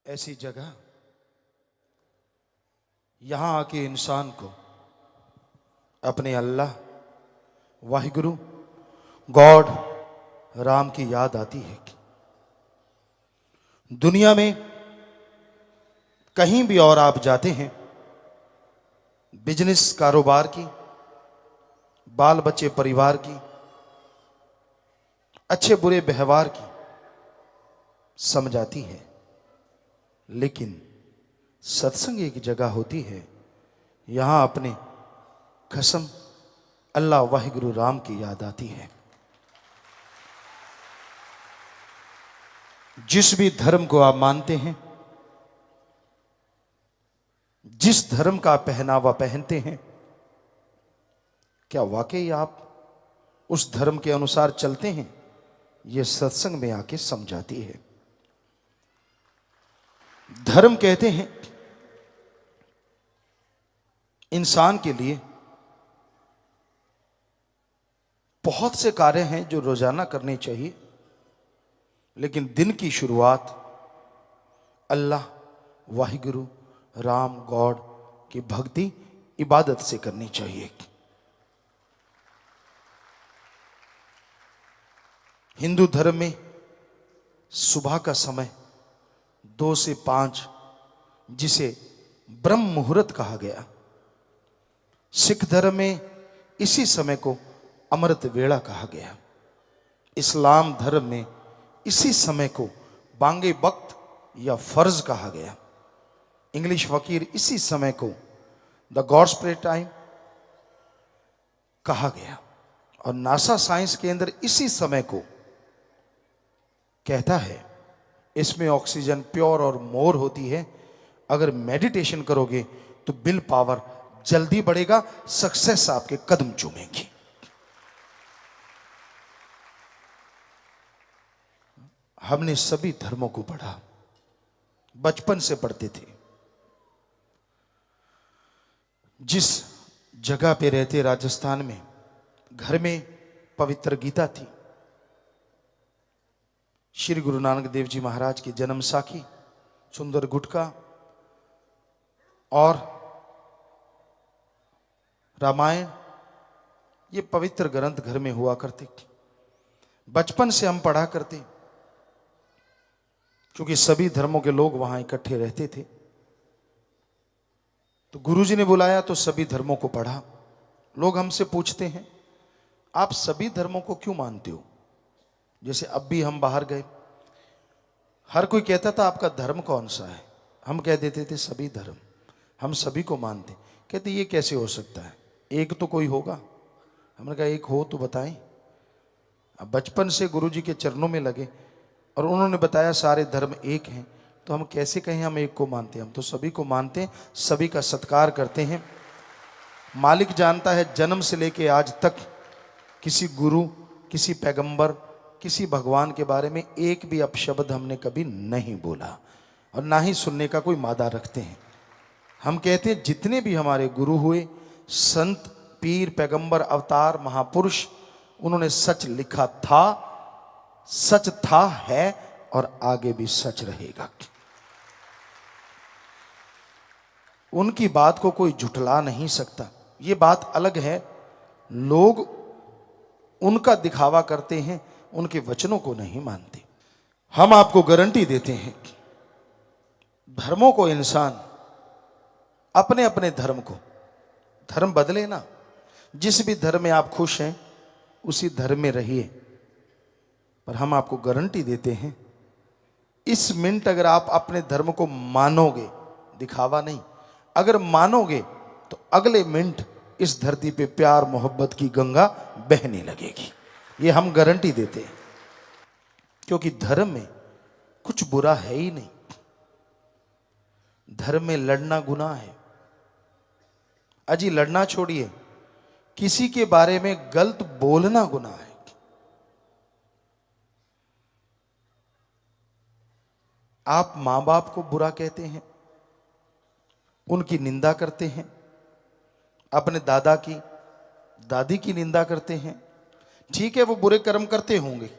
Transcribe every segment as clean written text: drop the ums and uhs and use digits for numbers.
ऐसी जगह यहां आके इंसान को अपने अल्लाह वाहिगुरु गॉड राम की याद आती है। दुनिया में कहीं भी और आप जाते हैं, बिजनेस कारोबार की, बाल बच्चे परिवार की, अच्छे बुरे व्यवहार की समझ आती है, लेकिन सत्संग एक जगह होती है यहां अपने कसम अल्लाह वाहिगुरु राम की याद आती है। जिस भी धर्म को आप मानते हैं, जिस धर्म का पहनावा पहनते हैं, क्या वाकई आप उस धर्म के अनुसार चलते हैं? यह सत्संग में आके समझाती है। धर्म कहते हैं इंसान के लिए बहुत से कार्य हैं जो रोजाना करने चाहिए, लेकिन दिन की शुरुआत अल्लाह वाहिगुरु राम गॉड की भक्ति इबादत से करनी चाहिए। हिंदू धर्म में सुबह का समय 2 से 5 जिसे ब्रह्म मुहूर्त कहा गया, सिख धर्म में इसी समय को अमृत वेला कहा गया, इस्लाम धर्म में इसी समय को बांगे वक्त या फर्ज कहा गया, इंग्लिश फकीर इसी समय को द गॉड्स प्रे टाइम कहा गया, और नासा साइंस के अंदर इसी समय को कहता है इसमें ऑक्सीजन प्योर और मोर होती है। अगर मेडिटेशन करोगे तो विल पावर जल्दी बढ़ेगा, सक्सेस आपके कदम चूमेगी। हमने सभी धर्मों को पढ़ा, बचपन से पढ़ते थे। जिस जगह पे रहते राजस्थान में, घर में पवित्र गीता थी, श्री गुरु नानक देव जी महाराज की जन्म साखी, सुंदर गुटका और रामायण, ये पवित्र ग्रंथ घर में हुआ करते। बचपन से हम पढ़ा करते, क्योंकि सभी धर्मों के लोग वहां इकट्ठे रहते थे। तो गुरुजी ने बुलाया तो सभी धर्मों को पढ़ा। लोग हमसे पूछते हैं आप सभी धर्मों को क्यों मानते हो? जैसे अब भी हम बाहर गए, हर कोई कहता था आपका धर्म कौन सा है? हम कह देते थे सभी धर्म, हम सभी को मानते। कहते ये कैसे हो सकता है, एक तो कोई होगा। हमने कहा एक हो तो बताएं। अब बचपन से गुरुजी के चरणों में लगे और उन्होंने बताया सारे धर्म एक हैं, तो हम कैसे कहें हम एक को मानते हैं? हम तो सभी को मानते हैं, सभी का सत्कार करते हैं। मालिक जानता है जन्म से लेके आज तक किसी गुरु, किसी पैगंबर, किसी भगवान के बारे में एक भी अपशब्द हमने कभी नहीं बोला और ना ही सुनने का कोई मादा रखते हैं। हम कहते हैं जितने भी हमारे गुरु हुए, संत, पीर, पैगंबर, अवतार, महापुरुष, उन्होंने सच लिखा था, सच था, है और आगे भी सच रहेगा। उनकी बात को कोई झुठला नहीं सकता। ये बात अलग है, लोग उनका दिखावा करते हैं, उनके वचनों को नहीं मानते। हम आपको गारंटी देते हैं धर्मों को इंसान अपने अपने धर्म को, धर्म बदले ना, जिस भी धर्म में आप खुश हैं उसी धर्म में रहिए। पर हम आपको गारंटी देते हैं इस मिनट अगर आप अपने धर्म को मानोगे, दिखावा नहीं, अगर मानोगे तो अगले मिनट इस धरती पे प्यार मोहब्बत की गंगा बहने लगेगी। ये हम गारंटी देते हैं, क्योंकि धर्म में कुछ बुरा है ही नहीं। धर्म में लड़ना गुनाह है। अजी लड़ना छोड़िए, किसी के बारे में गलत बोलना गुनाह है। आप मां बाप को बुरा कहते हैं, उनकी निंदा करते हैं, अपने दादा की, दादी की निंदा करते हैं। ठीक है वो बुरे कर्म करते होंगे,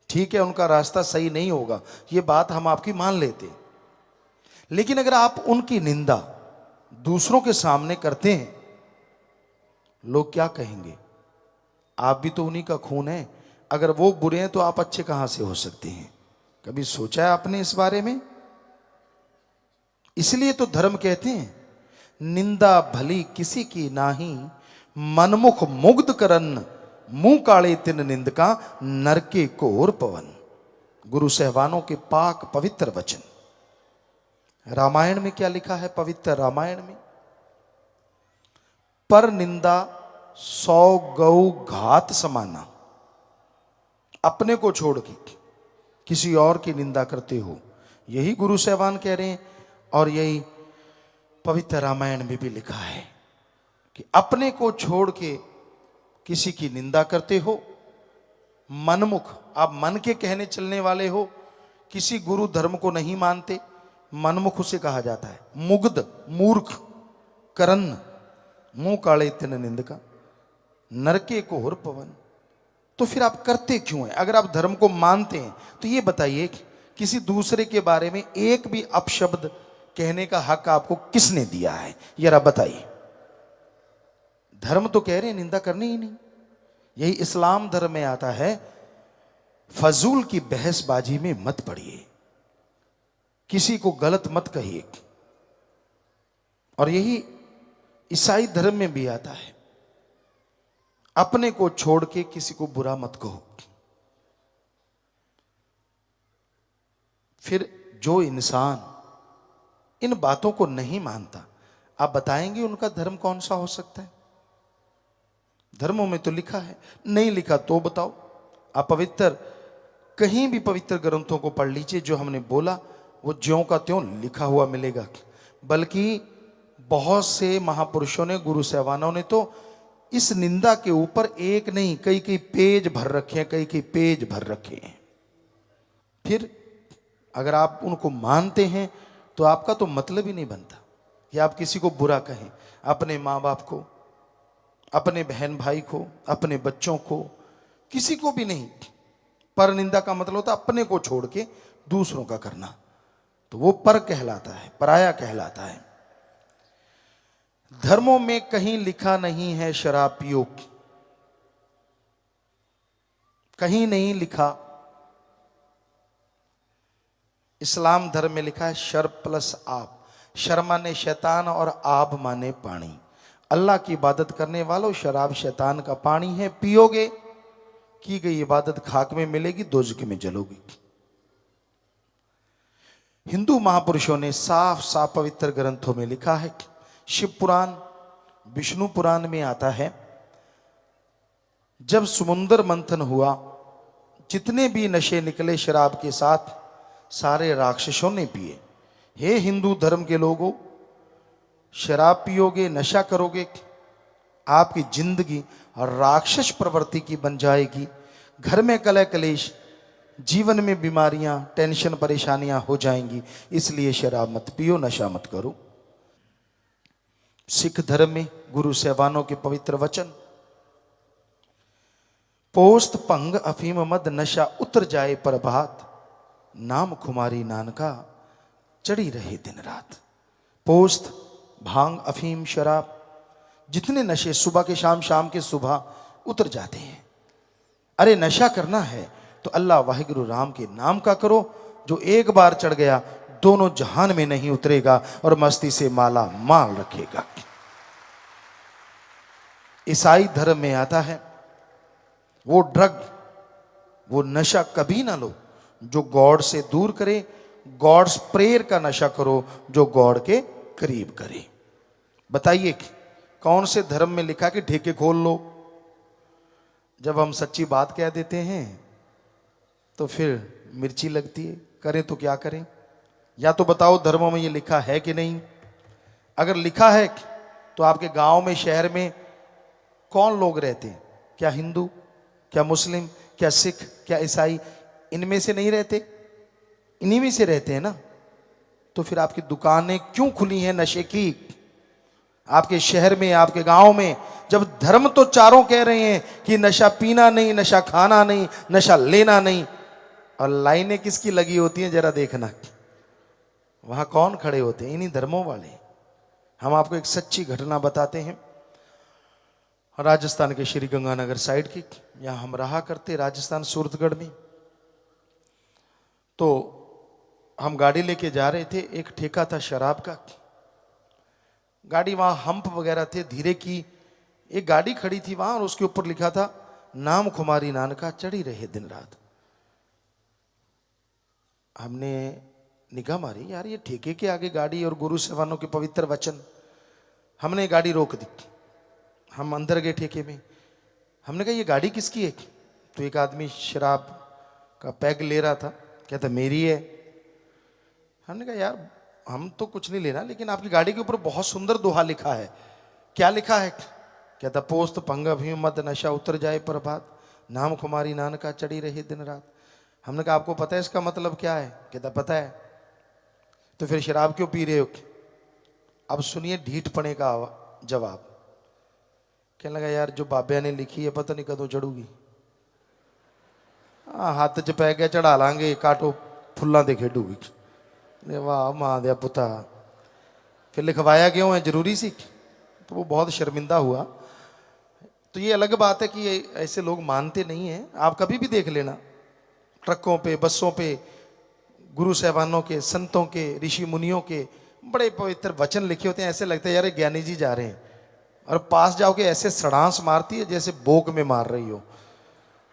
ठीक है उनका रास्ता सही नहीं होगा, ये बात हम आपकी मान लेते, लेकिन अगर आप उनकी निंदा दूसरों के सामने करते हैं, लोग क्या कहेंगे? आप भी तो उन्हीं का खून है। अगर वो बुरे हैं तो आप अच्छे कहां से हो सकते हैं? कभी सोचा है आपने इस बारे में? इसलिए तो धर्म कहते हैं, निंदा भली किसी की नाही, मनमुख मुग्ध करन, मुंह काले तिन निंदका, नरके कोर पवन। गुरु सहवानों के पाक पवित्र वचन। रामायण में क्या लिखा है? पवित्र रामायण में, पर निंदा 100 गौ घात समाना। अपने को छोड़ के किसी और की निंदा करते हो, यही गुरु सहवान कह रहे हैं। और यही पवित्र रामायण में भी लिखा है कि अपने को छोड़ के किसी की निंदा करते हो, मनमुख, आप मन के कहने चलने वाले हो, किसी गुरु धर्म को नहीं मानते, मनमुख उसे कहा जाता है। मुग्ध, मूर्ख, करन, मुंह काले तिन निंदका, नरके को होर पवन। तो फिर आप करते क्यों हैं? अगर आप धर्म को मानते हैं तो ये बताइए कि किसी दूसरे के बारे में एक भी अपशब्द कहने का हक आपको किसने दिया है? जरा बताइए। धर्म तो कह रहे हैं निंदा करनी ही नहीं। यही इस्लाम धर्म में आता है, फजूल की बहसबाजी में मत पड़िए, किसी को गलत मत कहिए। और यही ईसाई धर्म में भी आता है, अपने को छोड़ के किसी को बुरा मत कहो। फिर जो इंसान इन बातों को नहीं मानता, आप बताएंगे उनका धर्म कौन सा हो सकता है? धर्मों में तो लिखा है, नहीं लिखा तो बताओ। आप पवित्र, कहीं भी पवित्र ग्रंथों को पढ़ लीजिए, जो हमने बोला वो ज्यों का त्यों लिखा हुआ मिलेगा। बल्कि बहुत से महापुरुषों ने, गुरु सहवानों ने तो इस निंदा के ऊपर एक नहीं कई कई पेज भर रखे हैं, कई कई पेज भर रखे हैं। फिर अगर आप उनको मानते हैं तो आपका तो मतलब ही नहीं बनता कि आप किसी को बुरा कहें, अपने माँ बाप को, अपने बहन भाई को, अपने बच्चों को, किसी को भी नहीं। पर निंदा का मतलब होता है अपने को छोड़ के दूसरों का करना, तो वो पर कहलाता है, पराया कहलाता है। धर्मों में कहीं लिखा नहीं है शराब पियो, कहीं नहीं लिखा। इस्लाम धर्म में लिखा है शर प्लस आब। शर माने शैतान और आब माने पानी। अल्लाह की इबादत करने वालों, शराब शैतान का पानी है, पियोगे की गई इबादत खाक में मिलेगी, दोजख में जलोगी। हिंदू महापुरुषों ने साफ साफ पवित्र ग्रंथों में लिखा है। शिव पुराण, विष्णु पुराण में आता है, जब समुद्र मंथन हुआ, जितने भी नशे निकले शराब के साथ, सारे राक्षसों ने पिए। हे हिंदू धर्म के लोगों, शराब पियोगे, नशा करोगे, आपकी जिंदगी राक्षस प्रवृत्ति की बन जाएगी। घर में कलह कलेश, जीवन में बीमारियां, टेंशन, परेशानियां हो जाएंगी। इसलिए शराब मत पियो, नशा मत करो। सिख धर्म में गुरु सहवानों के पवित्र वचन, पोस्त भंग अफीम मद, नशा उतर जाए पर भात, नाम खुमारी नानका, चढ़ी रहे दिन रात। पोस्त, भांग, अफीम, शराब, जितने नशे सुबह के शाम, शाम के सुबह उतर जाते हैं। अरे नशा करना है तो अल्लाह वाहिगुरु राम के नाम का करो, जो एक बार चढ़ गया दोनों जहान में नहीं उतरेगा और मस्ती से माला माल रखेगा। ईसाई धर्म में आता है, वो ड्रग, वो नशा कभी ना लो जो गॉड से दूर करे। गॉड्स प्रेयर का नशा करो जो गॉड के करीब करे। बताइए कौन से धर्म में लिखा कि ठेके खोल लो? जब हम सच्ची बात कह देते हैं तो फिर मिर्ची लगती है। करें तो क्या करें? या तो बताओ धर्मों में ये लिखा है कि नहीं? अगर लिखा है तो आपके गांव में, शहर में कौन लोग रहते हैं? क्या हिंदू, क्या मुस्लिम, क्या सिख, क्या ईसाई? इनमें से नहीं रहते, इन्हीं में से रहते हैं ना। तो फिर आपकी दुकानें क्यों खुली हैं नशे की आपके शहर में, आपके गांव में? जब धर्म तो चारों कह रहे हैं कि नशा पीना नहीं, नशा खाना नहीं, नशा लेना नहीं, और लाइनें किसकी लगी होती हैं जरा देखना। वहां कौन खड़े होते हैं? इन्हीं धर्मों वाले। हम आपको एक सच्ची घटना बताते हैं राजस्थान के श्री गंगानगर साइड की। यहाँ हम रहा करते राजस्थान सूरतगढ़ में। तो हम गाड़ी लेके जा रहे थे, एक ठेका था शराब का। गाड़ी वहां हम्प वगैरह थे, धीरे की एक गाड़ी खड़ी थी वहां और उसके ऊपर लिखा था नाम खुमारी नानका चढ़ी रहे दिन रात। हमने निगाह मारी, यार ये ठेके के आगे गाड़ी और गुरु सेवानों के पवित्र वचन। हमने गाड़ी रोक दी, हम अंदर गए ठेके में। हमने कहा ये गाड़ी किसकी है? तो एक आदमी शराब का पैग ले रहा था, कहता मेरी है। हमने कहा यार हम तो कुछ नहीं लेना, लेकिन आपकी गाड़ी के ऊपर बहुत सुंदर दोहा लिखा है। क्या लिखा है? कहता पोस्त पंग भीम मद नशा उतर जाए प्रभात, नाम कुमारी नानका चढ़ी रही दिन रात। हमने कहा आपको पता है इसका मतलब क्या है? कहता पता है। तो फिर शराब क्यों पी रहे हो? अब सुनिए ढीठपने का जवाब। कहने लगा यार जो बाबे ने लिखी है पता नहीं कदों चढ़ूगी। हाथ च पै गया चढ़ा लांगे, काटो फुल्लां ते खेडूगी। वाह मां दिया पुता, फिर लिखवाया क्यों है? जरूरी सी? तो वो बहुत शर्मिंदा हुआ। तो ये अलग बात है कि ये ऐसे लोग मानते नहीं हैं। आप कभी भी देख लेना ट्रकों पे, बसों पे गुरु साहबानों के, संतों के, ऋषि मुनियों के बड़े पवित्र वचन लिखे होते हैं। ऐसे लगता है यार ज्ञानी जी जा रहे हैं, और पास जाओगे ऐसे सड़ांस मारती है जैसे बोक में मार रही हो।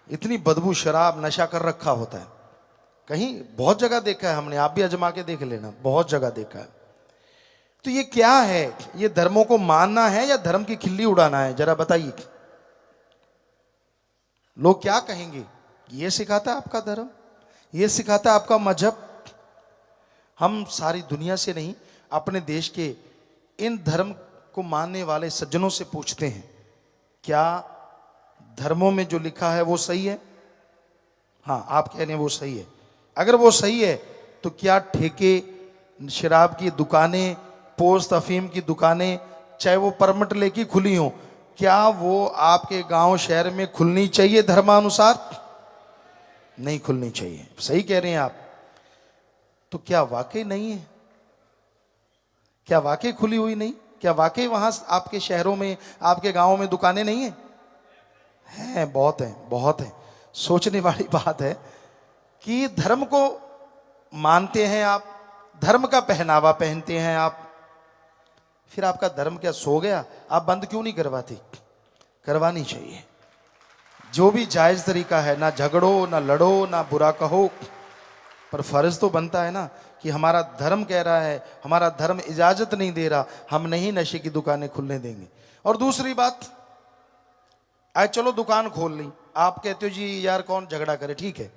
इतनी बदबू, शराब नशा कर रखा होता है। कहीं बहुत जगह देखा है हमने, आप भी आजमा के देख लेना, बहुत जगह देखा है। तो ये क्या है? ये धर्मों को मानना है या धर्म की खिल्ली उड़ाना है? जरा बताइए। लोग क्या कहेंगे? ये सिखाता है आपका धर्म, ये सिखाता है आपका मजहब। हम सारी दुनिया से नहीं, अपने देश के इन धर्म को मानने वाले सज्जनों से पूछते हैं क्या धर्मों में जो लिखा है वो सही है? हाँ आप कह रहे हैं वो सही है। अगर वो सही है तो क्या ठेके, शराब की दुकानें, पोस्त अफीम की दुकानें, चाहे वो परमिट लेके खुली हो, क्या वो आपके गांव शहर में खुलनी चाहिए धर्मानुसार? नहीं खुलनी चाहिए। सही कह रहे हैं आप। तो क्या वाकई नहीं है? क्या वाकई खुली हुई नहीं? क्या वाकई वहां आपके शहरों में, आपके गांवों में दुकानें नहीं है? हैं, बहुत है, बहुत है। सोचने वाली बात है कि धर्म को मानते हैं आप, धर्म का पहनावा पहनते हैं आप, फिर आपका धर्म क्या सो गया? आप बंद क्यों नहीं करवाते? करवानी चाहिए। जो भी जायज तरीका है, ना झगड़ो, ना लड़ो, ना बुरा कहो, पर फर्ज तो बनता है ना कि हमारा धर्म कह रहा है, हमारा धर्म इजाजत नहीं दे रहा, हम नहीं नशे की दुकानें खुलने देंगे। और दूसरी बात, आज चलो दुकान खोल ली, आप कहते हो जी यार कौन झगड़ा करे, ठीक है,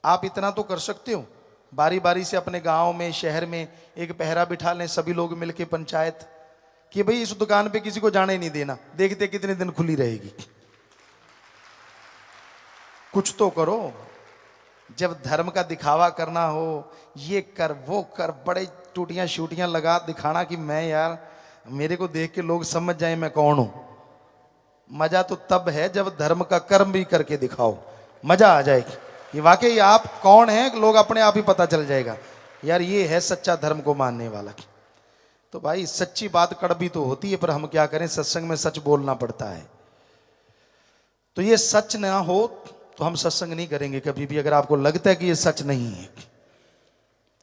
आप इतना तो कर सकते हो, बारी बारी से अपने गांव में, शहर में एक पहरा बिठा लें सभी लोग मिलके, पंचायत, कि भाई इस दुकान पे किसी को जाने नहीं देना, देखते कितने दिन खुली रहेगी। कुछ तो करो। जब धर्म का दिखावा करना हो, ये कर वो कर, बड़े टूटियां शूटियां लगा दिखाना कि मैं यार, मेरे को देख के लोग समझ जाए मैं कौन हूं। मजा तो तब है जब धर्म का कर्म भी करके दिखाओ, मजा आ जाएगी कि वाकई आप कौन हैं, लोग अपने आप ही पता चल जाएगा यार ये है सच्चा धर्म को मानने वाला। तो भाई सच्ची बात कड़वी तो होती है, पर हम क्या करें, सत्संग में सच बोलना पड़ता है। तो ये सच ना हो तो हम सत्संग नहीं करेंगे कभी भी। अगर आपको लगता है कि ये सच नहीं है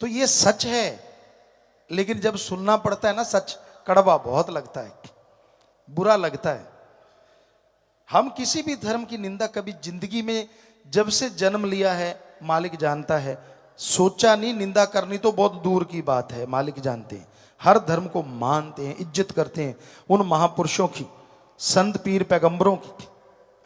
तो ये सच है, लेकिन जब सुनना पड़ता है ना सच, कड़वा बहुत लगता है, बुरा लगता है। हम किसी भी धर्म की निंदा कभी जिंदगी में, जब से जन्म लिया है मालिक जानता है, सोचा नहीं। निंदा करनी तो बहुत दूर की बात है, मालिक जानते हैं। हर धर्म को मानते हैं, इज्जत करते हैं उन महापुरुषों की, संत पीर पैगंबरों की।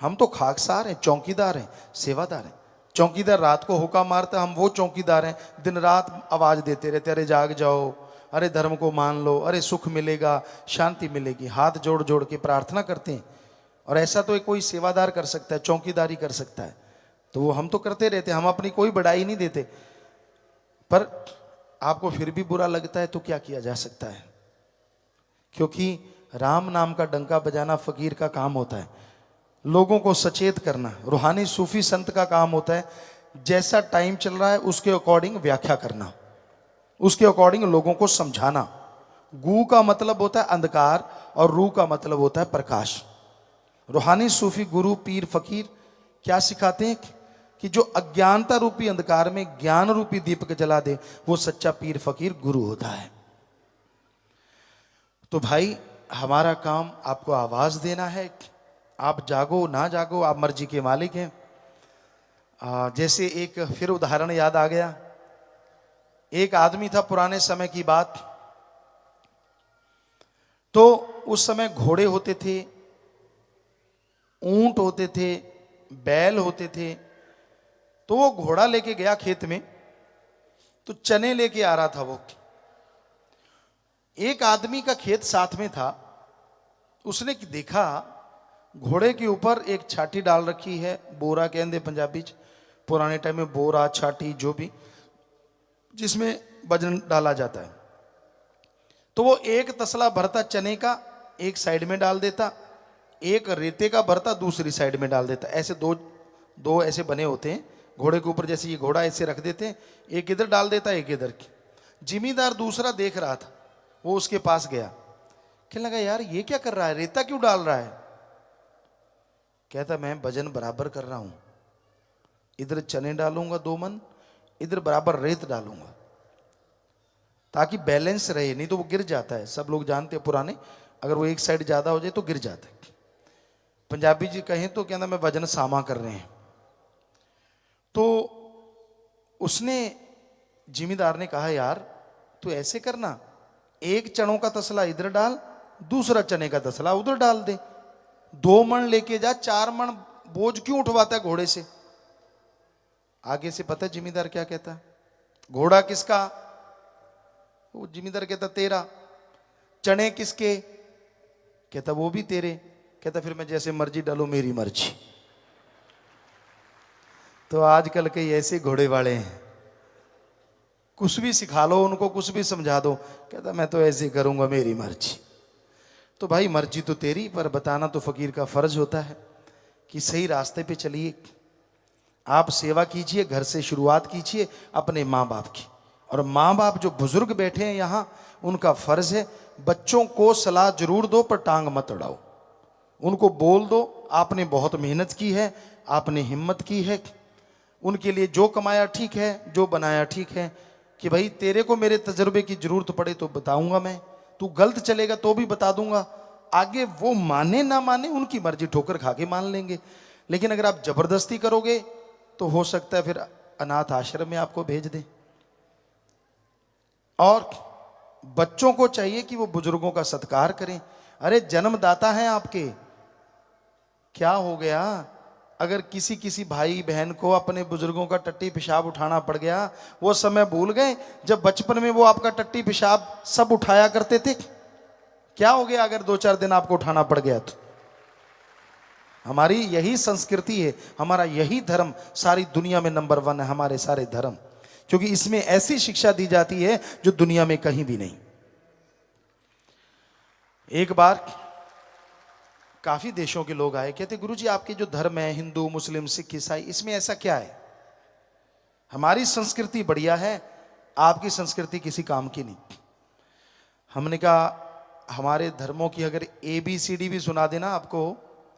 हम तो खाकसार हैं, चौकीदार हैं, सेवादार हैं। चौकीदार रात को हुक्का मारता, हम वो चौकीदार हैं दिन रात आवाज देते रहते, अरे जाग जाओ, अरे धर्म को मान लो, अरे सुख मिलेगा, शांति मिलेगी। हाथ जोड़ जोड़ के प्रार्थना करते हैं। और ऐसा तो कोई सेवादार कर सकता है, चौकीदारी कर सकता है, तो वो हम तो करते रहते हैं। हम अपनी कोई बड़ाई नहीं देते, पर आपको फिर भी बुरा लगता है तो क्या किया जा सकता है, क्योंकि राम नाम का डंका बजाना फकीर का काम होता है, लोगों को सचेत करना रूहानी सूफी संत का काम होता है। जैसा टाइम चल रहा है उसके अकॉर्डिंग व्याख्या करना, उसके अकॉर्डिंग लोगों को समझाना। गू का मतलब होता है अंधकार और रू का मतलब होता है प्रकाश। रूहानी सूफी गुरु पीर फकीर क्या सिखाते हैं कि जो अज्ञानता रूपी अंधकार में ज्ञान रूपी दीपक जला दे, वो सच्चा पीर फकीर गुरु होता है। तो भाई हमारा काम आपको आवाज देना है। आप जागो ना जागो, आप मर्जी के मालिक हैं। जैसे एक फिर उदाहरण याद आ गया। एक आदमी था, पुराने समय की बात, तो उस समय घोड़े होते थे, ऊंट होते थे, बैल होते थे। तो वो घोड़ा लेके गया खेत में, तो चने लेके आ रहा था वो। एक आदमी का खेत साथ में था, उसने देखा घोड़े के ऊपर एक छाटी डाल रखी है, बोरा कहते पंजाबी च, पुराने टाइम में बोरा छाटी जो भी, जिसमें वजन डाला जाता है। तो वो एक तसला भरता चने का एक साइड में डाल देता, एक रेते का भरता दूसरी साइड में डाल देता। ऐसे दो ऐसे बने होते हैं घोड़े के ऊपर, जैसे ये घोड़ा ऐसे रख देते हैं, एक इधर डाल देता एक इधर की। जिमीदार दूसरा देख रहा था, वो उसके पास गया, कहने लगा यार ये क्या कर रहा है, रेता क्यों डाल रहा है? कहता मैं वजन बराबर कर रहा हूं, इधर चने डालूंगा 2 मन, इधर बराबर रेत डालूंगा ताकि बैलेंस रहे, नहीं तो वो गिर जाता है। सब लोग जानते हैं पुराने, अगर वो एक साइड ज्यादा हो जाए तो गिर जाता है। पंजाबी जी कहें तो कहना मैं वजन सामा कर रहे हैं। तो उसने, जिमीदार ने कहा यार तू ऐसे करना, एक चनों का तसला इधर डाल, दूसरा चने का तसला उधर डाल दे, 2 मन लेके जा, 4 मन बोझ क्यों उठवाता है घोड़े से? आगे से पता है जिमीदार क्या कहता है? घोड़ा किसका? वो जिमीदार कहता तेरा। चने किसके? कहता वो भी तेरे। कहता फिर मैं जैसे मर्जी डालू, मेरी मर्जी। तो आजकल के ऐसे घोड़े वाले हैं, कुछ भी सिखा लो उनको, कुछ भी समझा दो, कहता मैं तो ऐसे करूंगा, मेरी मर्जी। तो भाई मर्जी तो तेरी, पर बताना तो फकीर का फर्ज होता है कि सही रास्ते पे चलिए। आप सेवा कीजिए, घर से शुरुआत कीजिए अपने माँ बाप की। और माँ बाप जो बुजुर्ग बैठे हैं यहाँ, उनका फर्ज है बच्चों को सलाह जरूर दो पर टांग मत अड़ाओ। उनको बोल दो आपने बहुत मेहनत की है, आपने हिम्मत की है, उनके लिए जो कमाया ठीक है, जो बनाया ठीक है, कि भाई तेरे को मेरे तजुर्बे की जरूरत पड़े तो बताऊंगा मैं, तू गलत चलेगा तो भी बता दूंगा। आगे वो माने ना माने उनकी मर्जी, ठोकर खा के मान लेंगे। लेकिन अगर आप जबरदस्ती करोगे तो हो सकता है फिर अनाथ आश्रम में आपको भेज दें। और बच्चों को चाहिए कि वो बुजुर्गों का सत्कार करें। अरे जन्मदाता हैं आपके, क्या हो गया अगर किसी किसी भाई बहन को अपने बुजुर्गों का टट्टी पेशाब उठाना पड़ गया? वो समय भूल गए जब बचपन में वो आपका टट्टी पेशाब सब उठाया करते थे? क्या हो गया अगर 2-4 दिन आपको उठाना पड़ गया तो? हमारी यही संस्कृति है, हमारा यही धर्म सारी दुनिया में नंबर 1 है, हमारे सारे धर्म, क्योंकि इसमें ऐसी शिक्षा दी जाती है जो दुनिया में कहीं भी नहीं। एक बार काफी देशों के लोग आए, कहते गुरुजी आपके जो धर्म है, हिंदू मुस्लिम सिख ईसाई, इसमें ऐसा क्या है? हमारी संस्कृति बढ़िया है, आपकी संस्कृति किसी काम की नहीं। हमने कहा हमारे धर्मों की अगर ABCD भी सुना देना आपको,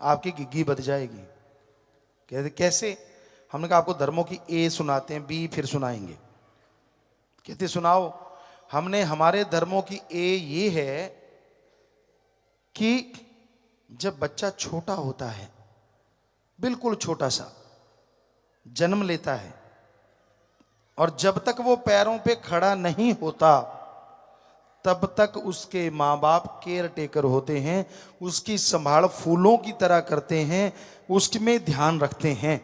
आपकी गिग्गी बच जाएगी। कहते कैसे? हमने कहा आपको धर्मों की A सुनाते हैं, B फिर सुनाएंगे। कहते सुनाओ। हमने हमारे धर्मों की A ये है कि जब बच्चा छोटा होता है, बिल्कुल छोटा सा जन्म लेता है, और जब तक वो पैरों पे खड़ा नहीं होता तब तक उसके माँ बाप केयर टेकर होते हैं, उसकी संभाल फूलों की तरह करते हैं, उसमें ध्यान रखते हैं।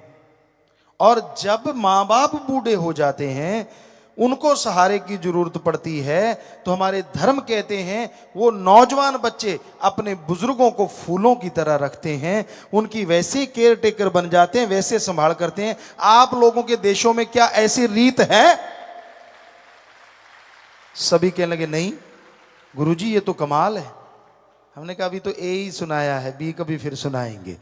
और जब माँ बाप बूढ़े हो जाते हैं, उनको सहारे की जरूरत पड़ती है, तो हमारे धर्म कहते हैं वो नौजवान बच्चे अपने बुजुर्गों को फूलों की तरह रखते हैं, उनकी वैसे केयर टेकर बन जाते हैं, वैसे संभाल करते हैं। आप लोगों के देशों में क्या ऐसी रीत है? सभी कहने लगे नहीं गुरुजी ये तो कमाल है। हमने कहा अभी तो A ही सुनाया है, B कभी फिर सुनाएंगे।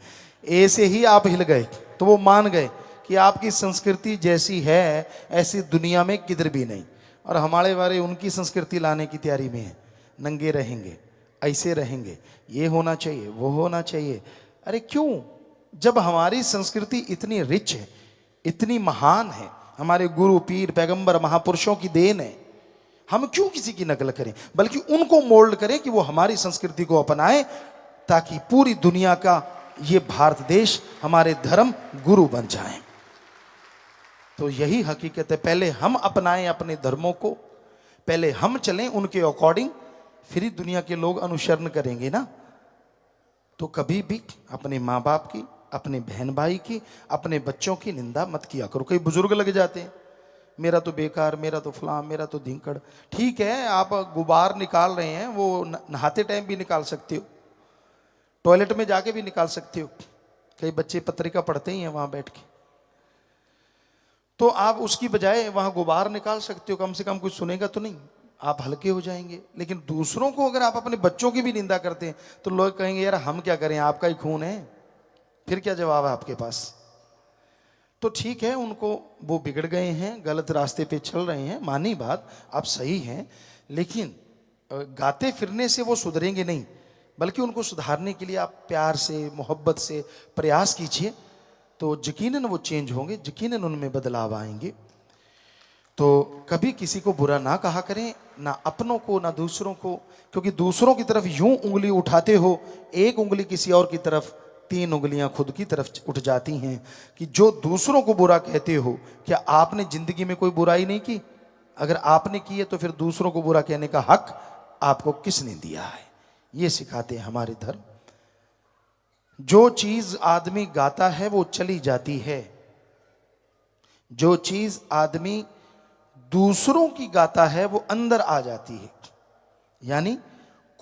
A से ही आप हिल गए, तो वो मान गए कि आपकी संस्कृति जैसी है ऐसी दुनिया में किधर भी नहीं। और हमारे वाले उनकी संस्कृति लाने की तैयारी में है। नंगे रहेंगे, ऐसे रहेंगे, ये होना चाहिए, वो होना चाहिए। अरे क्यों? जब हमारी संस्कृति इतनी रिच है, इतनी महान है, हमारे गुरु पीर पैगंबर महापुरुषों की देन है, हम क्यों किसी की नकल करें? बल्कि उनको मोल्ड करें कि वो हमारी संस्कृति को अपनाएं, ताकि पूरी दुनिया का ये भारत देश हमारे धर्म गुरु बन जाए। तो यही हकीकत है। पहले हम अपनाएं अपने धर्मों को, पहले हम चलें उनके अकॉर्डिंग, फिर ही दुनिया के लोग अनुसरण करेंगे ना। तो कभी भी अपने माँ बाप की, अपने बहन भाई की, अपने बच्चों की निंदा मत किया करो। कई बुजुर्ग लग जाते हैं, मेरा तो बेकार, मेरा तो फलां, मेरा तो धिंकड़। ठीक है, आप गुबार निकाल रहे हैं, वो नहाते टाइम भी निकाल सकते हो, टॉयलेट में जाके भी निकाल सकते हो। कई बच्चे पत्रिका पढ़ते ही हैं वहां बैठ के, तो आप उसकी बजाय वहां गुबार निकाल सकते हो। कम से कम कुछ सुनेगा तो नहीं, आप हल्के हो जाएंगे। लेकिन दूसरों को अगर आप अपने बच्चों की भी निंदा करते हैं तो लोग कहेंगे यार हम क्या करें, आपका ही खून है, फिर क्या जवाब है आपके पास? तो ठीक है, उनको, वो बिगड़ गए हैं, गलत रास्ते पे चल रहे हैं, मानी बात, आप सही हैं। लेकिन गाते फिरने से वो सुधरेंगे नहीं, बल्कि उनको सुधारने के लिए आप प्यार से, मोहब्बत से प्रयास कीजिए, तो यकीनन वो चेंज होंगे, यकीनन उनमें बदलाव आएंगे। तो कभी किसी को बुरा ना कहा करें, ना अपनों को ना दूसरों को, क्योंकि दूसरों की तरफ यूं उंगली उठाते हो, एक उंगली किसी और की तरफ, 3 उंगलियां खुद की तरफ उठ जाती हैं। कि जो दूसरों को बुरा कहते हो, क्या आपने जिंदगी में कोई बुराई नहीं की? अगर आपने की है तो फिर दूसरों को बुरा कहने का हक आपको किसने दिया है? ये सिखाते हैं हमारे धर्म। जो चीज आदमी गाता है वो चली जाती है, जो चीज आदमी दूसरों की गाता है वो अंदर आ जाती है। यानी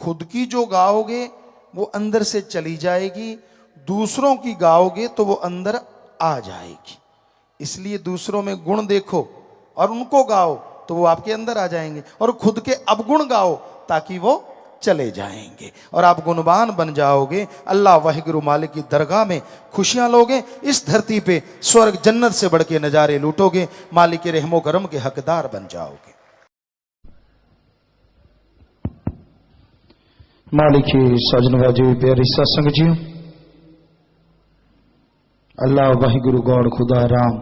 खुद की जो गाओगे वो अंदर से चली जाएगी, दूसरों की गाओगे तो वो अंदर आ जाएगी। इसलिए दूसरों में गुण देखो और उनको गाओ तो वो आपके अंदर आ जाएंगे, और खुद के अवगुण गाओ ताकि वो चले जाएंगे और आप गुणवान बन जाओगे। अल्लाह वाहिगुरु मालिक की दरगाह में खुशियां लोगे, इस धरती पे स्वर्ग जन्नत से बढ़ के नजारे लूटोगे, मालिक के रहमो करम के हकदार बन जाओगे। मालिक की सजनवाजी प्यारी सत्संग जी, अल्लाह वाहिगुरु गॉड खुदा राम,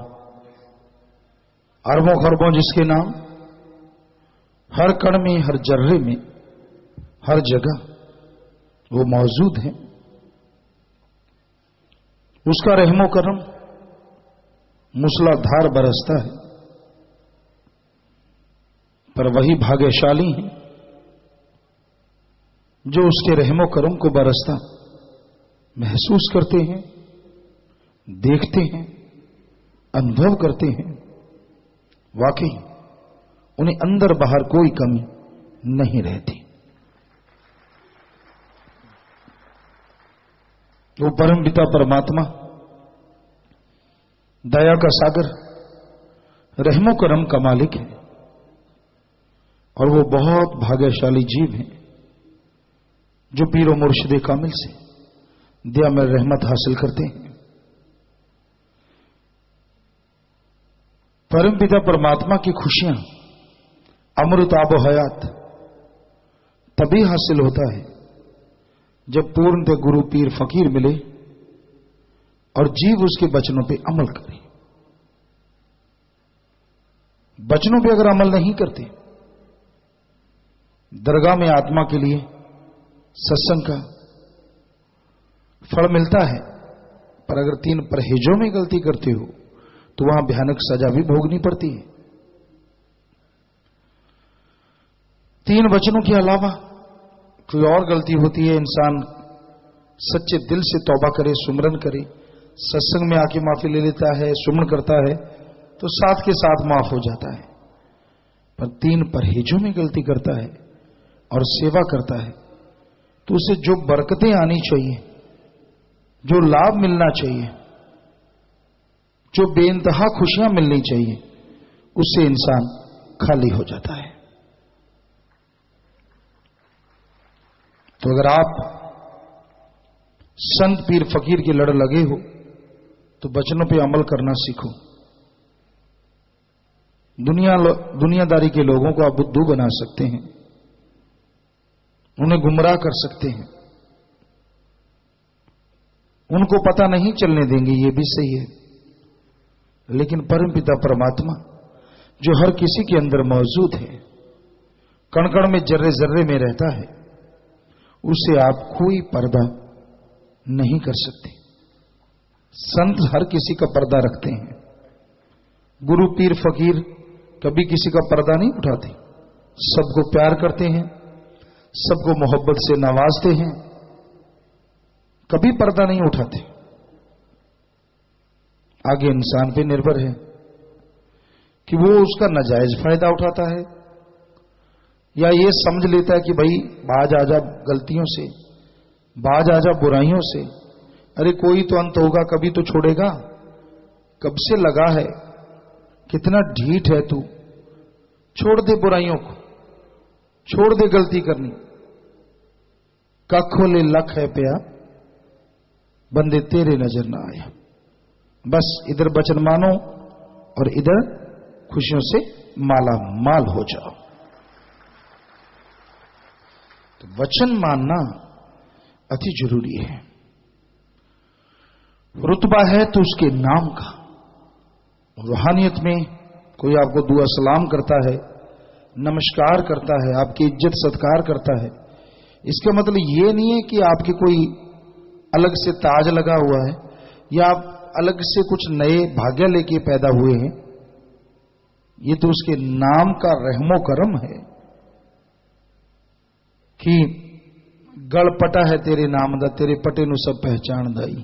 अरबों खरबों जिसके नाम, हर कण में, हर जर्रे में, हर जगह वो मौजूद है। उसका रहमो करम मूसलाधार बरसता है, पर वही भाग्यशाली हैं जो उसके रहमो करम को बरसता महसूस करते हैं, देखते हैं, अनुभव करते हैं। वाकई उन्हें अंदर बाहर कोई कमी नहीं रहती। वो परम पिता परमात्मा दया का सागर, रहमो करम का मालिक है, और वो बहुत भाग्यशाली जीव हैं जो पीरो मुर्शिदे कामिल से दया में रहमत हासिल करते हैं। परम पिता परमात्मा की खुशियां, अमृत आबो हयात तभी हासिल होता है जब पूर्णतः गुरु पीर फकीर मिले और जीव उसके वचनों पे अमल करे। वचनों पे अगर अमल नहीं करते, दरगाह में आत्मा के लिए सत्संग का फल मिलता है, पर अगर 3 परहेजों में गलती करते हो तो वहां भयानक सजा भी भोगनी पड़ती है। 3 वचनों के अलावा कोई और गलती होती है, इंसान सच्चे दिल से तौबा करे, सुमरन करे, सत्संग में आके माफी ले लेता है, सुमन करता है, तो साथ के साथ माफ हो जाता है। पर 3 परहेजों में गलती करता है और सेवा करता है तो उसे जो बरकतें आनी चाहिए, जो लाभ मिलना चाहिए, जो बेइंतहा खुशियां मिलनी चाहिए, उससे इंसान खाली हो जाता है। तो अगर आप संत पीर फकीर की लड़ लगे हो तो वचनों पे अमल करना सीखो। दुनियादारी के लोगों को आप बुद्धू बना सकते हैं, उन्हें गुमराह कर सकते हैं, उनको पता नहीं चलने देंगे, ये भी सही है। लेकिन परमपिता परमात्मा जो हर किसी के अंदर मौजूद है, कण कण में जर्रे जर्रे में रहता है, उसे आप कोई पर्दा नहीं कर सकते। संत हर किसी का पर्दा रखते हैं, गुरु पीर फकीर कभी किसी का पर्दा नहीं उठाते, सबको प्यार करते हैं, सबको मोहब्बत से नवाजते हैं, कभी पर्दा नहीं उठाते। आगे इंसान पे निर्भर है कि वो उसका नाजायज फायदा उठाता है या ये समझ लेता है कि भाई बाज आजा गलतियों से, बाज आजा बुराइयों से, अरे कोई तो अंत होगा, कभी तो छोड़ेगा, कब से लगा है, कितना ढीठ है तू, छोड़ दे बुराइयों को, छोड़ दे गलती करनी, कख खोले लख है प्या, बंदे तेरे नजर ना आया। बस इधर वचन मानो और इधर खुशियों से माला माल हो जाओ। तो वचन मानना अति जरूरी है। रुतबा है तो उसके नाम का। रूहानियत में कोई आपको दुआ सलाम करता है, नमस्कार करता है, आपकी इज्जत सत्कार करता है, इसका मतलब ये नहीं है कि आपके कोई अलग से ताज लगा हुआ है या आप अलग से कुछ नए भाग्य लेके पैदा हुए हैं। ये तो उसके नाम का रहमो करम है कि गढ़ पटा है तेरे नाम दा, तेरे पटे नु सब पहचान दाई।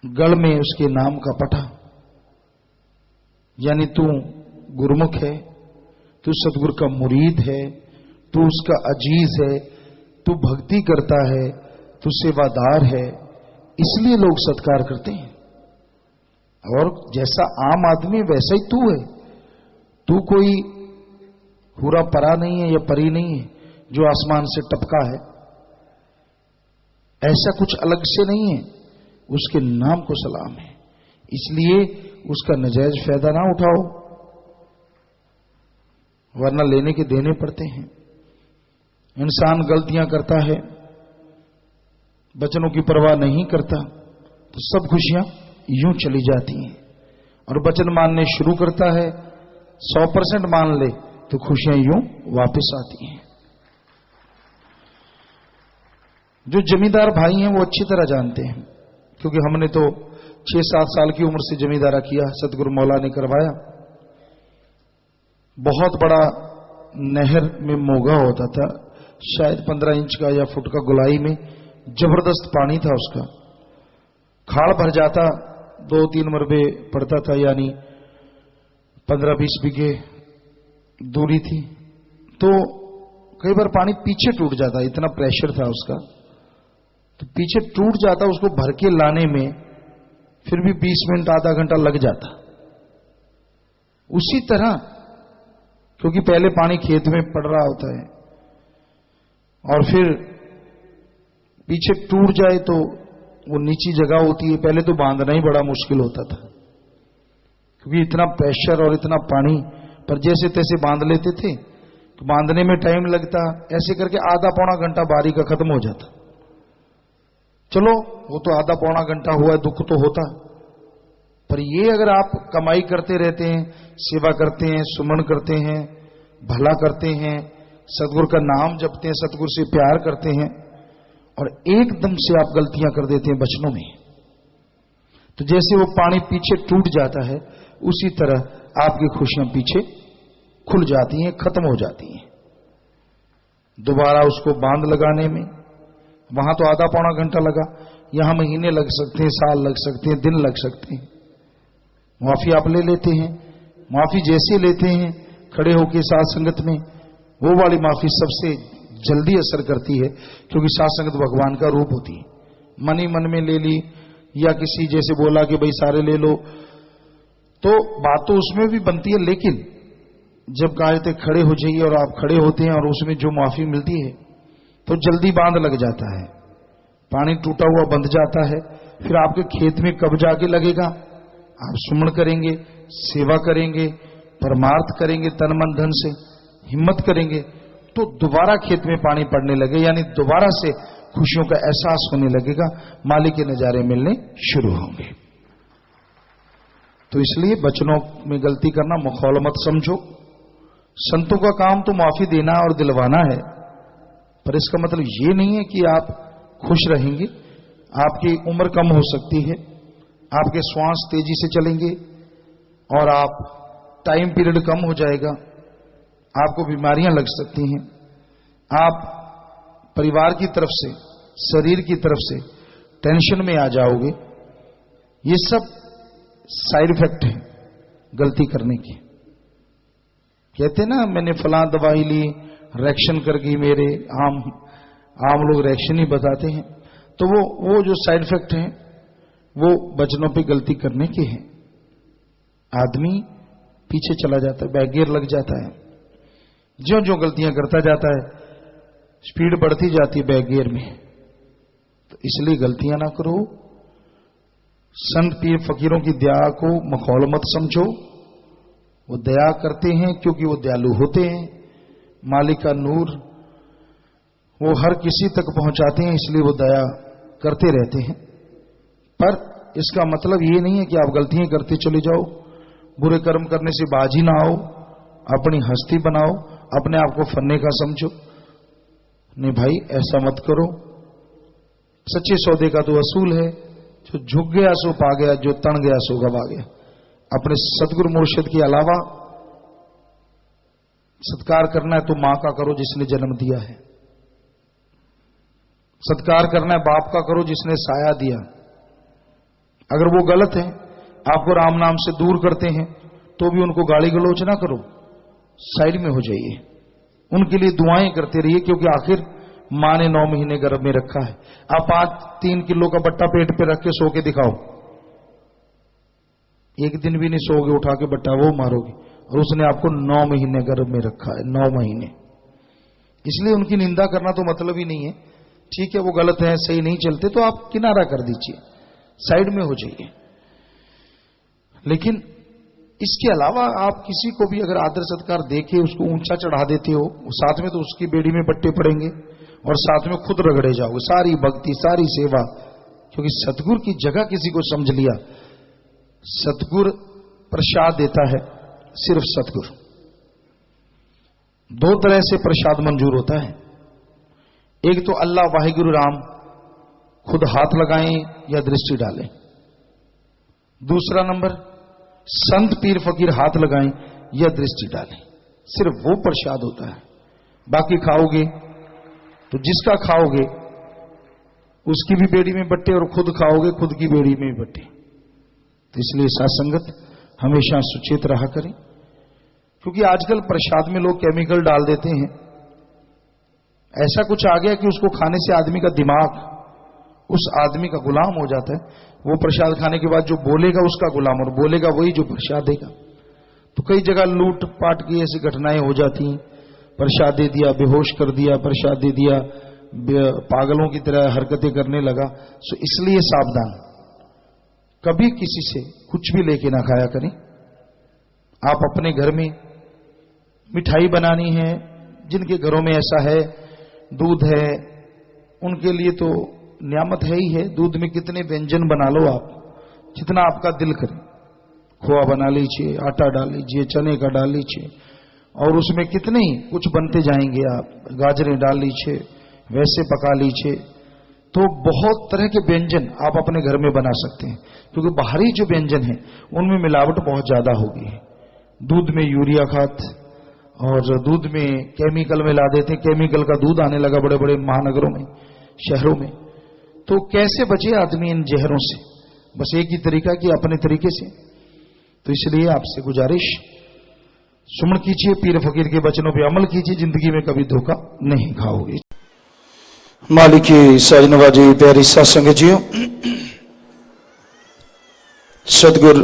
गढ़ में उसके नाम का पटा, यानी तू गुरमुख है, तू सतगुरु का मुरीद है, तू उसका अजीज है, तू भक्ति करता है, तू सेवादार है, इसलिए लोग सत्कार करते हैं। और जैसा आम आदमी वैसा ही तू है, तू कोई हुरा परा नहीं है या परी नहीं है जो आसमान से टपका है, ऐसा कुछ अलग से नहीं है, उसके नाम को सलाम है। इसलिए उसका नाजायज फायदा ना उठाओ, वरना लेने के देने पड़ते हैं। इंसान गलतियां करता है, वचनों की परवाह नहीं करता, तो सब खुशियां यूं चली जाती हैं। और वचन मानने शुरू करता है, 100% मान ले तो खुशियां यूं वापस आती हैं। जो जमींदार भाई हैं वो अच्छी तरह जानते हैं, क्योंकि हमने तो 6-7 साल की उम्र से जमींदारा किया, सतगुरु मौला ने करवाया। बहुत बड़ा नहर में मोगा होता था, शायद 15 इंच का या फुट का गुलाई में, जबरदस्त पानी था उसका। खाड़ भर जाता, 2-3 मरबे पड़ता था, यानी 15-20 बीघे दूरी थी। तो कई बार पानी पीछे टूट जाता, इतना प्रेशर था उसका, तो पीछे टूट जाता, उसको भर के लाने में फिर भी 20 मिनट आधा घंटा लग जाता। उसी तरह, क्योंकि पहले पानी खेत में पड़ रहा होता है और फिर पीछे टूट जाए तो वो नीची जगह होती है, पहले तो बांधना ही बड़ा मुश्किल होता था, क्योंकि इतना प्रेशर और इतना पानी, पर जैसे तैसे बांध लेते थे। तो बांधने में टाइम लगता, ऐसे करके आधा पौना घंटा बारी का खत्म हो जाता। चलो वो तो आधा पौना घंटा हुआ, दुख तो होता, पर ये अगर आप कमाई करते रहते हैं, सेवा करते हैं, सुमन करते हैं, भला करते हैं, सतगुरु का नाम जपते हैं, सतगुरु से प्यार करते हैं, और एकदम से आप गलतियां कर देते हैं वचनों में, तो जैसे वो पानी पीछे टूट जाता है, उसी तरह आपकी खुशियां पीछे खुल जाती हैं, खत्म हो जाती हैं। दोबारा उसको बांध लगाने में वहां तो आधा पौना घंटा लगा, यहां महीने लग सकते हैं, साल लग सकते हैं, दिन लग सकते हैं। माफी आप ले लेते हैं, माफी जैसे लेते हैं खड़े होकर साथ संगत में, वो वाली माफी सबसे जल्दी असर करती है, क्योंकि साथ संगत भगवान का रूप होती है। मन ही मन में ले ली, या किसी जैसे बोला कि भाई सारे ले लो, तो बात तो उसमें भी बनती है, लेकिन जब कहते खड़े हो जाइए और आप खड़े होते हैं और उसमें जो माफी मिलती है तो जल्दी बांध लग जाता है, पानी टूटा हुआ बंध जाता है फिर आपके खेत में कब जाके लगेगा? आप सुमन करेंगे, सेवा करेंगे, परमार्थ करेंगे, तन मन धन से हिम्मत करेंगे, तो दोबारा खेत में पानी पड़ने लगे, यानी दोबारा से खुशियों का एहसास होने लगेगा, मालिक के नजारे मिलने शुरू होंगे। तो इसलिए बचनों में गलती करना मखौल मत समझो। संतों का काम तो माफी देना और दिलवाना है, पर इसका मतलब ये नहीं है कि आप खुश रहेंगे। आपकी उम्र कम हो सकती है, आपके श्वास तेजी से चलेंगे और आप टाइम पीरियड कम हो जाएगा, आपको बीमारियां लग सकती हैं, आप परिवार की तरफ से, शरीर की तरफ से टेंशन में आ जाओगे। ये सब साइड इफेक्ट है गलती करने के। कहते ना मैंने फलां दवाई ली, रिएक्शन कर गई मेरे, आम लोग रिएक्शन ही बताते हैं। तो वो जो साइड इफेक्ट हैं वो बचनों पे गलती करने के हैं। आदमी पीछे चला जाता है, बैक गियर लग जाता है, ज्यों ज्यों गलतियां करता जाता है स्पीड बढ़ती जाती है बैक गियर में। तो इसलिए गलतियां ना करो। संत पीर फकीरों की दया को मखौल मत समझो। वो दया करते हैं क्योंकि वो दयालु होते हैं। मालिक का नूर वो हर किसी तक पहुंचाते हैं, इसलिए वो दया करते रहते हैं। पर इसका मतलब ये नहीं है कि आप गलतियां करते चले जाओ, बुरे कर्म करने से बाजी ना आओ, अपनी हस्ती बनाओ, अपने आप को फन्ने का समझो। नहीं भाई, ऐसा मत करो। सच्चे सौदे का तो असूल है, जो झुक गया सो पा गया, जो तन गया सो गवा गया। अपने सतगुरु मुर्शिद के अलावा सत्कार करना है तो मां का करो जिसने जन्म दिया है, सत्कार करना है बाप का करो जिसने साया दिया। अगर वो गलत है, आपको राम नाम से दूर करते हैं, तो भी उनको गाली गलौज ना करो, साइड में हो जाइए, उनके लिए दुआएं करते रहिए, क्योंकि आखिर मां ने 9 महीने गर्भ में रखा है। आप 3 किलो का बट्टा पेट पे रख के सो के दिखाओ, एक दिन भी नहीं सोओगे उठा के बट्टा, वो मारोगे। और उसने आपको 9 महीने गर्भ में रखा है, 9 महीने। इसलिए उनकी निंदा करना तो मतलब ही नहीं है। ठीक है, वो गलत है, सही नहीं चलते तो आप किनारा कर दीजिए, साइड में हो जाइए। लेकिन इसके अलावा आप किसी को भी अगर आदर सत्कार देके उसको ऊंचा चढ़ा देते हो, साथ में तो उसकी बेड़ी में बट्टे पड़ेंगे और साथ में खुद रगड़े जाओगे। सारी भक्ति, सारी सेवा, क्योंकि सतगुरु की जगह किसी को समझ लिया। सतगुरु प्रसाद देता है, सिर्फ सतगुरु। 2 तरह से प्रसाद मंजूर होता है। एक तो अल्लाह वाहिगुरु राम खुद हाथ लगाएं या दृष्टि डालें। दूसरा नंबर संत पीर फकीर हाथ लगाएं या दृष्टि डालें, सिर्फ वो प्रसाद होता है। बाकी खाओगे तो जिसका खाओगे उसकी भी बेड़ी में बट्टे, और खुद खाओगे खुद की बेड़ी में भी बट्टे। तो इसलिए सासंगत हमेशा सुचेत रहा करें, क्योंकि आजकल प्रसाद में लोग केमिकल डाल देते हैं। ऐसा कुछ आ गया कि उसको खाने से आदमी का दिमाग उस आदमी का गुलाम हो जाता है। वो प्रसाद खाने के बाद जो बोलेगा उसका गुलाम, और बोलेगा वही जो प्रसाद देगा। तो कई जगह लूट पाट की ऐसी घटनाएं हो जाती हैं। प्रसाद दे दिया, बेहोश कर दिया, प्रसाद दे दिया, पागलों की तरह हरकतें करने लगा। सो इसलिए सावधान, कभी किसी से कुछ भी लेके ना खाया करें। आप अपने घर में मिठाई बनानी है, जिनके घरों में ऐसा है, दूध है, उनके लिए तो नियामत है ही है। दूध में कितने व्यंजन बना लो आप, जितना आपका दिल करे। खोआ बना लीजिए, आटा डाल लीजिए, चने का डाल लीजिए, और उसमें कितने ही कुछ बनते जाएंगे। आप गाजरें डाल लीजिए, वैसे पका लीजिए। तो बहुत तरह के व्यंजन आप अपने घर में बना सकते हैं, क्योंकि बाहरी जो व्यंजन है उनमें मिलावट बहुत ज्यादा हो गई है। दूध में यूरिया खाद और दूध में केमिकल मिला देते हैं। केमिकल का दूध आने लगा बड़े बड़े महानगरों में, शहरों में। तो कैसे बचे आदमी इन जहरों से? बस एक ही तरीका कि अपने तरीके से। तो इसलिए आपसे गुजारिश, सुमन कीजिए, पीर फकीर के वचनों पे अमल कीजिए, जिंदगी में कभी धोखा नहीं खाओगे। मालिक की साजनवाजी प्यारी सत्संग जियो। सतगुर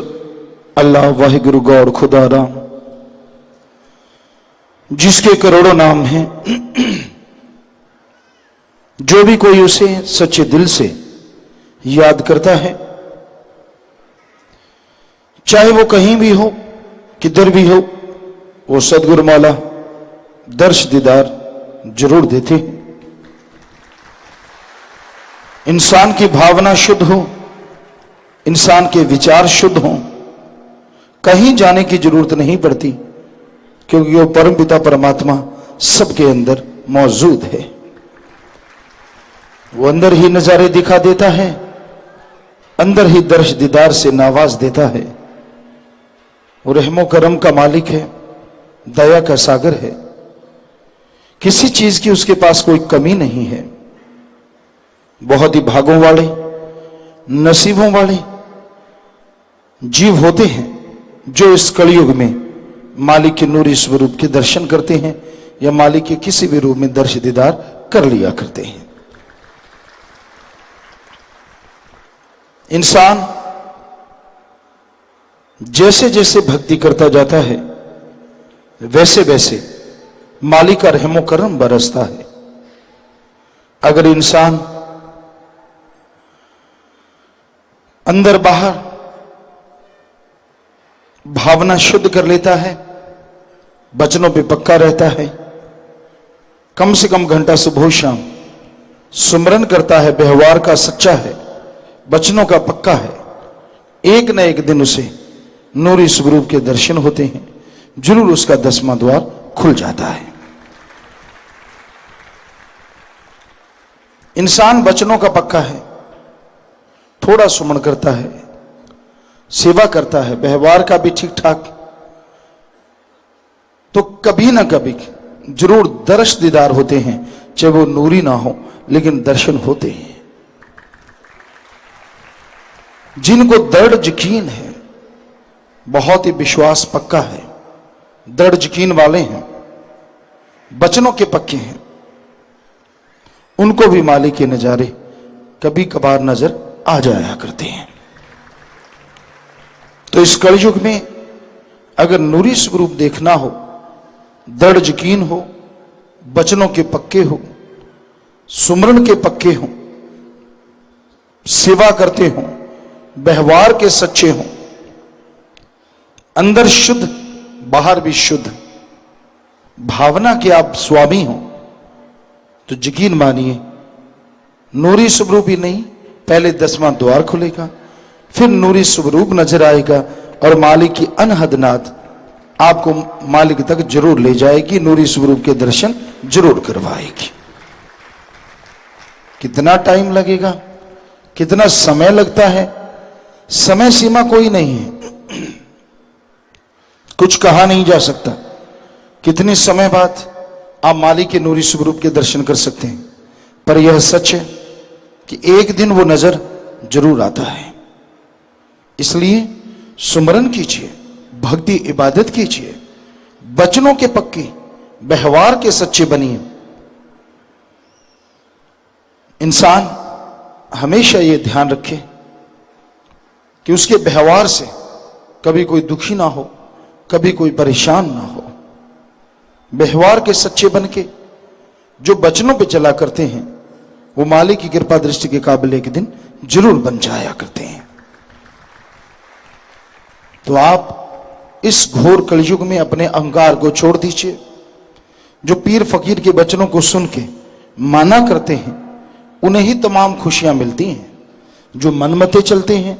अल्लाह वाहिगुरु गौर खुदा राम, जिसके करोड़ों नाम हैं, जो भी कोई उसे सच्चे दिल से याद करता है, चाहे वो कहीं भी हो, किधर भी हो, वो सदगुरु मौला दर्श दीदार जरूर देते हैं। इंसान की भावना शुद्ध हो, इंसान के विचार शुद्ध हों, कहीं जाने की जरूरत नहीं पड़ती, क्योंकि वो परमपिता परमात्मा सबके अंदर मौजूद है। वो अंदर ही नजारे दिखा देता है, अंदर ही दर्श दीदार से नवाज देता है। वो रहमो करम का मालिक है, दया का सागर है, किसी चीज की उसके पास कोई कमी नहीं है। बहुत ही भागों वाले, नसीबों वाले जीव होते हैं जो इस कलयुग में मालिक के नूरी स्वरूप के दर्शन करते हैं या मालिक के किसी भी रूप में दर्श दीदार कर लिया करते हैं। इंसान जैसे जैसे भक्ति करता जाता है, वैसे वैसे मालिक का रहमो करम बरसता है। अगर इंसान अंदर बाहर भावना शुद्ध कर लेता है, वचनों पे पक्का रहता है, कम से कम घंटा सुबह शाम सुमरन करता है, व्यवहार का सच्चा है, वचनों का पक्का है, एक न एक दिन उसे नूरी स्वरूप के दर्शन होते हैं, जरूर उसका 10वां द्वार खुल जाता है। इंसान वचनों का पक्का है, थोड़ा सुमन करता है, सेवा करता है, व्यवहार का भी ठीक ठाक, तो कभी ना कभी जरूर दर्श दीदार होते हैं, चाहे वो नूरी ना हो लेकिन दर्शन होते हैं। जिनको दृढ़ यकीन है, बहुत ही विश्वास पक्का है, दृढ़ यकीन वाले हैं, वचनों के पक्के हैं, उनको भी मालिक के नजारे कभी कभार नजर आ जाया करते हैं। तो इस कलयुग में अगर नूरी स्वरूप देखना हो, दृढ़ यकीन हो, वचनों के पक्के हो, सुमरन के पक्के हो, सेवा करते हो, व्यवहार के सच्चे हो, अंदर शुद्ध बाहर भी शुद्ध, भावना के आप स्वामी हो, तो यकीन मानिए नूरी स्वरूप ही नहीं, पहले 10वां द्वार खुलेगा, फिर नूरी स्वरूप नजर आएगा और मालिक की अनहद नाद आपको मालिक तक जरूर ले जाएगी, नूरी स्वरूप के दर्शन जरूर करवाएगी। कितना टाइम लगेगा, कितना समय लगता है, समय सीमा कोई नहीं है, कुछ कहा नहीं जा सकता। कितने समय बाद आप मालिक के नूरी स्वरूप के दर्शन कर सकते हैं, पर यह सच है कि एक दिन वो नजर जरूर आता है। इसलिए सुमरन कीजिए, भक्ति इबादत कीजिए, वचनों के पक्के, व्यवहार के सच्चे बनिए। इंसान हमेशा ये ध्यान रखे कि उसके व्यवहार से कभी कोई दुखी ना हो, कभी कोई परेशान ना हो। व्यवहार के सच्चे बन के जो वचनों पे चला करते हैं, वो मालिक की कृपा दृष्टि के काबिल एक दिन जरूर बन जाया करते हैं। तो आप इस घोर कलयुग में अपने अहंकार को छोड़ दीजिए। जो पीर फकीर के वचनों को सुन के माना करते हैं, उन्हें ही तमाम खुशियां मिलती हैं। जो मनमते चलते हैं,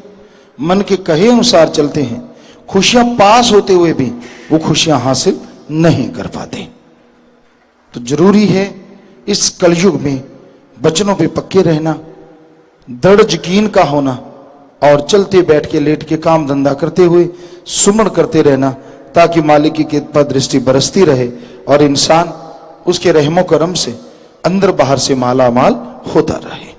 मन के कहे अनुसार चलते हैं, खुशियां पास होते हुए भी वो खुशियां हासिल नहीं कर पाते। तो जरूरी है इस कलयुग में वचनों पे पक्के रहना, दृढ़ यकीन का होना, और चलते बैठ के लेट के काम धंधा करते हुए सुमन करते रहना, ताकि मालिक की कृपा दृष्टि बरसती रहे और इंसान उसके रहमो करम से अंदर बाहर से माला माल होता रहे।